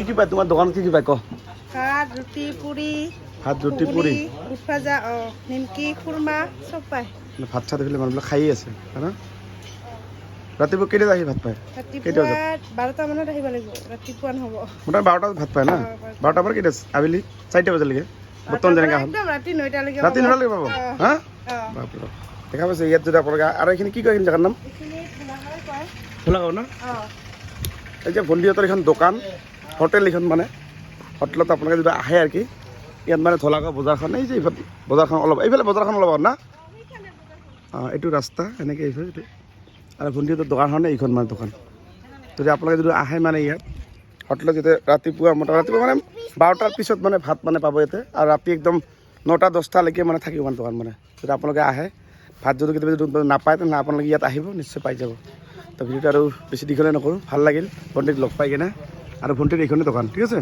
কি পায় তোমাৰ দোকানত কি পায় ক ভাত ৰুটি পুৰি ভাত ৰুটি পুৰি বুট ভাজা নিমকি খুৰমা চব পায় ভাত চাত এইফালে মানুহবিলাক খায়ে আছে হয় না ৰাতিপুৱা কেইটাত আহি ভাত পায় কেইটা ৰাতিপুৱা বজাত 12টা মানত আহিব লাগিব ৰাতিপুৱা নহ'ব মোটামুটি 12টাত ভাত পায় না 12টাৰ পৰা কেইটা আবেলি 4টা বজালৈকে বৰ্তমান যেনেকৈ হ'ল একদম ৰাতি 9টালৈকে ৰাতি 9টালৈকে পাব হা বাপৰে দেখা পাইছে ইয়াত যদি আপোনালোকে আৰু এইখিনি কি কয় এইখিনি জেগাৰ নাম ভোলাগাঁও না এই যে ভণ্টিহঁতৰ এইখন দোকান হোটেল এইখন মানে হোটেলত আপোনালোকে যদি আহে আৰু কি ইয়াত মানে ধলাগাঁও বজাৰখন এই যে এইফালে বজাৰখন অলপ এইফালে বজাৰখন অলপ না এইটো ৰাস্তা এনেকৈ এইফালে এইটো আৰু ভণ্টিহঁতৰ দোকানখনে এইখন মানে দোকান যদি আপোনালোকে যদি আহে মানে ইয়াত হোটেলত যেতিয়া ৰাতিপুৱা ৰাতিপুৱা মানে 12টাৰ পিছত মানে ভাত মানে পাব ইয়াতে আৰু ৰাতি একদম 9টা 10টালৈকে মানে থাকিব মানে দোকান মানে যদি আপোনালোকে আহে ভাত যদি কেতিয়াবা যদি নাপায় তেনেহ'লে আপোনালোকে ইয়াত আহিব নিশ্চয় পাই যাব তো ভিডিঅ'টো আৰু বেছি দীঘলে নকৰোঁ ভাল লাগিল ভণ্টিক লগ পাই কিনে আৰু ভণ্টিৰ এইখনে দোকান ঠিক আছে